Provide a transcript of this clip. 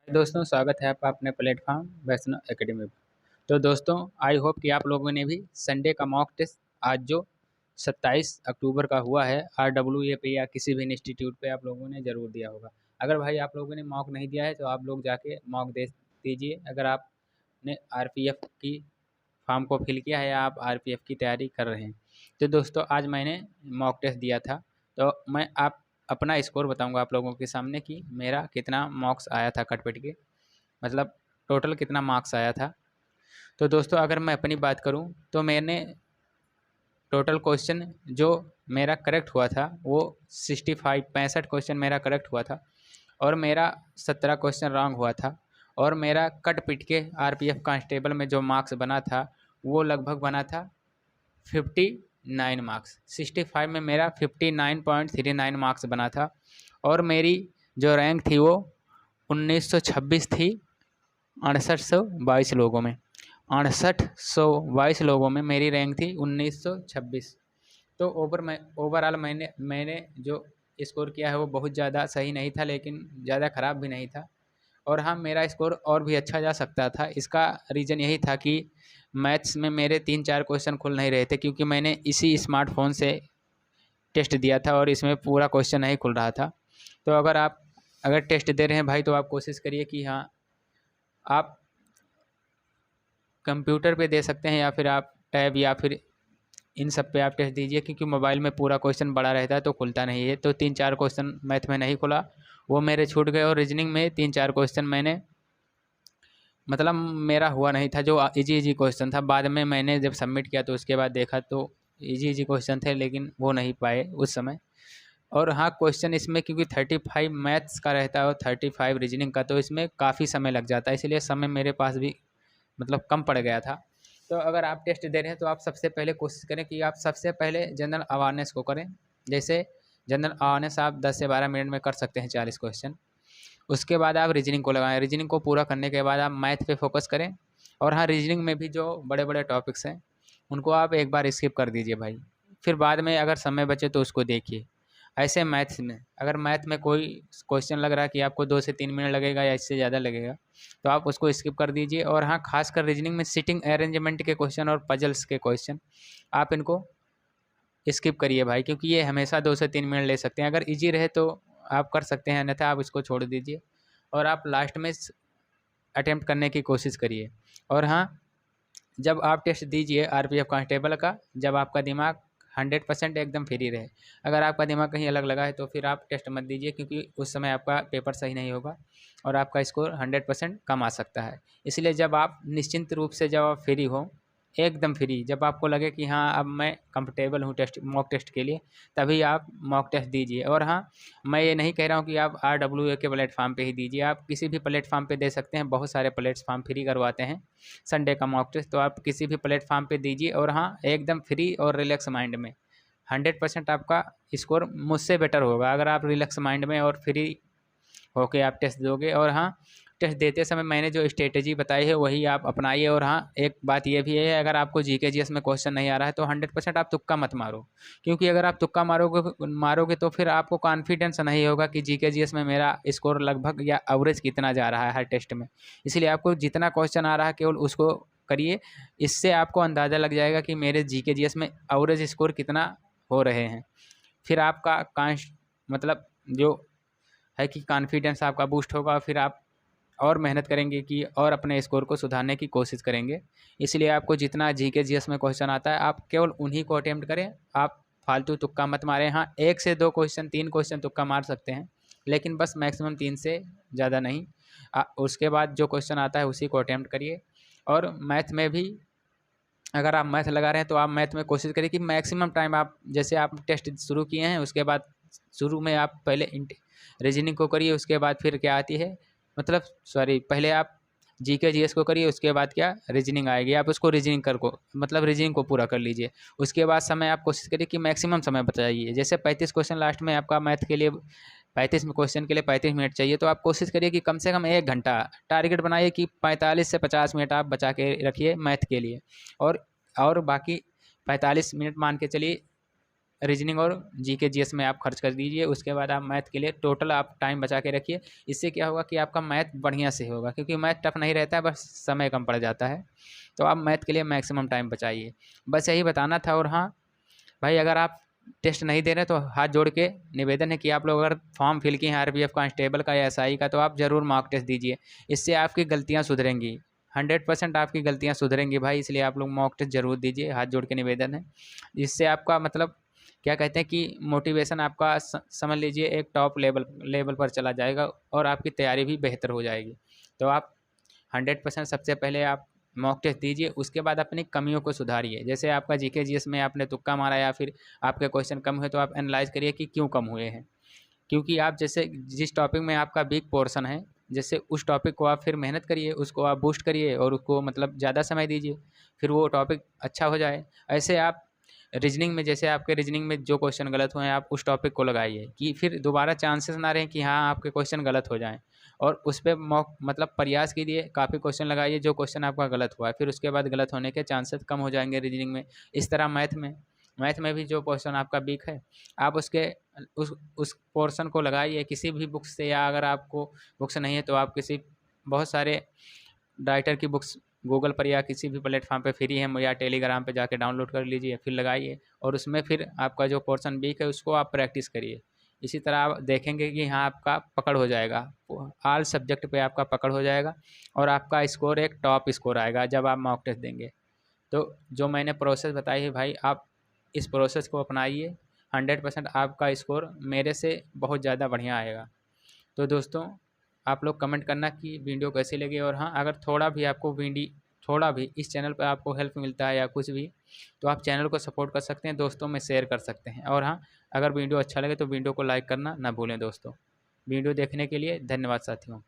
दोस्तों, स्वागत है आपका अपने प्लेटफॉर्म वैष्णव एकेडमी पर। तो दोस्तों, आई होप कि आप लोगों ने भी संडे का मॉक टेस्ट आज जो 27 अक्टूबर का हुआ है RWA पे या किसी भी इंस्टीट्यूट पे आप लोगों ने ज़रूर दिया होगा। अगर भाई आप लोगों ने मॉक नहीं दिया है तो आप लोग जाके मॉक दे दीजिए। अगर आपने RPF की फॉर्म को फिल किया है या आप RPF की तैयारी कर रहे हैं। तो दोस्तों, आज मैंने मॉक टेस्ट दिया था। तो मैं आप अपना स्कोर बताऊंगा आप लोगों के सामने कि मेरा कितना मार्क्स आया था कट पिट के, मतलब टोटल कितना मार्क्स आया था। तो दोस्तों, अगर मैं अपनी बात करूं तो मैंने टोटल क्वेश्चन जो मेरा करेक्ट हुआ था वो 65 क्वेश्चन मेरा करेक्ट हुआ था और मेरा 17 क्वेश्चन रॉन्ग हुआ था। और मेरा कट पिट के RPF कांस्टेबल में जो मार्क्स बना था वो लगभग बना था 59 मार्क्स। 65 में मेरा 59.39 मार्क्स बना था और मेरी जो रैंक थी वो 1926 थी 6822 लोगों में। 6822 लोगों में मेरी रैंक थी 1926। तो ओवरऑल मैंने जो स्कोर किया है वो बहुत ज़्यादा सही नहीं था, लेकिन ज़्यादा ख़राब भी नहीं था। और हाँ, मेरा स्कोर और भी अच्छा जा सकता था। इसका रीज़न यही था कि मैथ्स में मेरे 3-4 क्वेश्चन खुल नहीं रहे थे, क्योंकि मैंने इसी स्मार्टफोन से टेस्ट दिया था और इसमें पूरा क्वेश्चन नहीं खुल रहा था। तो अगर टेस्ट दे रहे हैं भाई तो आप कोशिश करिए कि हाँ, आप कंप्यूटर पे दे सकते हैं या फिर आप टैब या फिर इन सब पे आप टेस्ट दीजिए, क्योंकि मोबाइल में पूरा क्वेश्चन बड़ा रहता है तो खुलता नहीं है। तो 3-4 क्वेश्चन मैथ में नहीं खुला, वो मेरे छूट गए। और रीजनिंग में 3-4 क्वेश्चन मैंने, मतलब मेरा हुआ नहीं था, जो इजी इजी क्वेश्चन था। बाद में मैंने जब सबमिट किया तो उसके बाद देखा तो इजी इजी क्वेश्चन थे, लेकिन वो नहीं पाए उस समय। और हाँ, क्वेश्चन इसमें क्योंकि 35 मैथ्स का रहता है और 35 रीजनिंग का, तो इसमें काफ़ी समय लग जाता है, इसलिए समय मेरे पास भी मतलब कम पड़ गया था। तो अगर आप टेस्ट दे रहे हैं तो आप सबसे पहले कोशिश करें कि आप सबसे पहले जनरल अवेयरनेस को करें। जैसे जनरल अवेयरनेस आप 10 से 12 मिनट में कर सकते हैं 40 क्वेश्चन। उसके बाद आप रीजनिंग को लगाएं। रीजनिंग को पूरा करने के बाद आप मैथ पे फोकस करें। और हाँ, रीजनिंग में भी जो बड़े बड़े टॉपिक्स हैं उनको आप एक बार स्किप कर दीजिए भाई, फिर बाद में अगर समय बचे तो उसको देखिए। ऐसे मैथ्स में अगर मैथ में कोई क्वेश्चन लग रहा है कि आपको 2 से 3 मिनट लगेगा या इससे ज़्यादा लगेगा तो आप उसको स्किप कर दीजिए। और हाँ, खासकर रीजनिंग में सिटिंग अरेंजमेंट के क्वेश्चन और पजल्स के क्वेश्चन आप इनको स्किप करिए भाई, क्योंकि ये हमेशा 2 से 3 मिनट ले सकते हैं। अगर इजी रहे तो आप कर सकते हैं, अन्यथा आप इसको छोड़ दीजिए और आप लास्ट में अटेम्प्ट करने की कोशिश करिए। और हाँ, जब आप टेस्ट दीजिए RPF कांस्टेबल का, जब आपका दिमाग 100% एकदम फ्री रहे। अगर आपका दिमाग कहीं अलग लगा है तो फिर आप टेस्ट मत दीजिए, क्योंकि उस समय आपका पेपर सही नहीं होगा और आपका स्कोर 100% कम आ सकता है। इसलिए जब आप निश्चिंत रूप से, जब आप फ्री हो, एकदम फ्री, जब आपको लगे कि हाँ अब मैं कंफर्टेबल हूँ टेस्ट मॉक टेस्ट के लिए, तभी आप मॉक टेस्ट दीजिए। और हाँ, मैं ये नहीं कह रहा हूँ कि आप RWA के प्लेटफॉर्म पे ही दीजिए, आप किसी भी प्लेटफॉर्म पे दे सकते हैं। बहुत सारे प्लेटफॉर्म फ्री करवाते हैं संडे का मॉक टेस्ट, तो आप किसी भी प्लेटफॉर्म पे दीजिए। और हाँ, एकदम फ्री और रिलैक्स माइंड में 100% आपका स्कोर मुझसे बेटर होगा अगर आप रिलैक्स माइंड में और फ्री होके आप टेस्ट दोगे। और हाँ, टेस्ट देते समय मैंने जो स्ट्रेटेजी बताई है वही आप अपनाइए। और हाँ, एक बात ये भी है, अगर आपको GK GS में क्वेश्चन नहीं आ रहा है तो 100% आप तुक्का मत मारो, क्योंकि अगर आप तुक्का मारोगे तो फिर आपको कॉन्फिडेंस नहीं होगा कि GK GS में मेरा स्कोर लगभग या एवरेज कितना जा रहा है हर टेस्ट में। इसलिए आपको जितना क्वेश्चन आ रहा है केवल उसको करिए, इससे आपको अंदाज़ा लग जाएगा कि मेरे GK GS में एवरेज स्कोर कितना हो रहे हैं। फिर आपका मतलब जो है कि कॉन्फिडेंस आपका बूस्ट होगा, फिर आप और मेहनत करेंगे कि और अपने स्कोर को सुधारने की कोशिश करेंगे। इसलिए आपको जितना GK GS में क्वेश्चन आता है आप केवल उन्हीं को अटेम्प्ट करें, आप फालतू तुक्का मत मारें। हाँ, 1 से 2 क्वेश्चन 3 क्वेश्चन तुक्का मार सकते हैं, लेकिन बस मैक्सिमम 3 से ज़्यादा नहीं। उसके बाद जो क्वेश्चन आता है उसी को अटेम्प्ट करिए। और मैथ में भी अगर आप मैथ लगा रहे हैं तो आप मैथ में कोशिश करिए कि मैक्सिमम टाइम आप, जैसे आप टेस्ट शुरू किए हैं उसके बाद शुरू में आप पहले रीजनिंग को करिए, उसके बाद फिर क्या आती है, मतलब सॉरी, पहले आप GK GS को करिए, उसके बाद क्या रीजनिंग आएगी, आप उसको रीजनिंग कर को मतलब रीजनिंग को पूरा कर लीजिए। उसके बाद समय आप कोशिश करिए कि मैक्सिमम समय बचाइए। जैसे 35 क्वेश्चन लास्ट में आपका मैथ के लिए, 35 क्वेश्चन के लिए 35 मिनट चाहिए, तो आप कोशिश करिए कि कम से कम 1 घंटा टारगेट बनाइए कि 45 से 50 मिनट आप बचा के रखिए मैथ के लिए। और बाकी 45 मिनट मान के चलिए रीजनिंग और जीके जीएस में आप खर्च कर दीजिए। उसके बाद आप मैथ के लिए टोटल आप टाइम बचा के रखिए। इससे क्या होगा कि आपका मैथ बढ़िया से होगा, क्योंकि मैथ टफ नहीं रहता है, बस समय कम पड़ जाता है। तो आप मैथ के लिए मैक्सिमम टाइम बचाइए। बस यही बताना था। और हाँ भाई, अगर आप टेस्ट नहीं दे रहे तो हाथ जोड़ के निवेदन है कि आप लोग अगर फॉर्म फिल किए हैं आरपीएफ कांस्टेबल का या एसआई का, तो आप ज़रूर मॉक टेस्ट दीजिए। इससे आपकी गलतियाँ सुधरेंगी, 100% आपकी गलतियाँ सुधरेंगी भाई। इसलिए आप लोग मॉक टेस्ट जरूर दीजिए, हाथ जोड़ के निवेदन है। इससे आपका मतलब क्या कहते हैं कि मोटिवेशन आपका समझ लीजिए एक टॉप लेवल पर चला जाएगा, और आपकी तैयारी भी बेहतर हो जाएगी। तो आप 100% सबसे पहले आप मॉक टेस्ट दीजिए। उसके बाद अपनी कमियों को सुधारिए। जैसे आपका जीके जीएस में आपने तुक्का मारा या फिर आपके क्वेश्चन कम हुए, तो आप एनालाइज करिए कि क्यों कम हुए हैं। क्योंकि आप जैसे जिस टॉपिक में आपका वीक पोर्शन है, जैसे उस टॉपिक को आप फिर मेहनत करिए, उसको आप बूस्ट करिए और उसको मतलब ज़्यादा समय दीजिए, फिर वो टॉपिक अच्छा हो जाए। ऐसे आप रीजनिंग में, जैसे आपके रीजनिंग में जो क्वेश्चन गलत हुए हैं, आप उस टॉपिक को लगाइए कि फिर दोबारा चांसेस ना रहें कि हाँ आपके क्वेश्चन गलत हो जाएं। और उस पर मॉक मतलब प्रयास कीजिए, काफ़ी क्वेश्चन लगाइए जो क्वेश्चन आपका गलत हुआ है, फिर उसके बाद गलत होने के चांसेस कम हो जाएंगे रीजनिंग में। इस तरह मैथ में भी जो क्वेश्चन आपका वीक है, आप उस पोर्शन को लगाइए किसी भी बुक से, या अगर आपको बुक्स नहीं है तो आप किसी बहुत सारे राइटर की बुक्स गूगल पर या किसी भी प्लेटफॉर्म पे फ्री है, या टेलीग्राम पे जाके डाउनलोड कर लीजिए, फिर लगाइए। और उसमें फिर आपका जो पोर्शन वीक है उसको आप प्रैक्टिस करिए। इसी तरह आप देखेंगे कि हाँ आपका पकड़ हो जाएगा, ऑल सब्जेक्ट पे आपका पकड़ हो जाएगा, और आपका स्कोर एक टॉप स्कोर आएगा जब आप मॉक टेस्ट देंगे। तो जो मैंने प्रोसेस बताई है भाई, आप इस प्रोसेस को अपनाइए, 100% आपका स्कोर मेरे से बहुत ज़्यादा बढ़िया आएगा। तो दोस्तों, आप लोग कमेंट करना कि वीडियो कैसी लगी। और हाँ, अगर थोड़ा भी इस चैनल पर आपको हेल्प मिलता है या कुछ भी, तो आप चैनल को सपोर्ट कर सकते हैं, दोस्तों में शेयर कर सकते हैं। और हाँ, अगर वीडियो अच्छा लगे तो वीडियो को लाइक करना ना भूलें दोस्तों। वीडियो देखने के लिए धन्यवाद साथियों।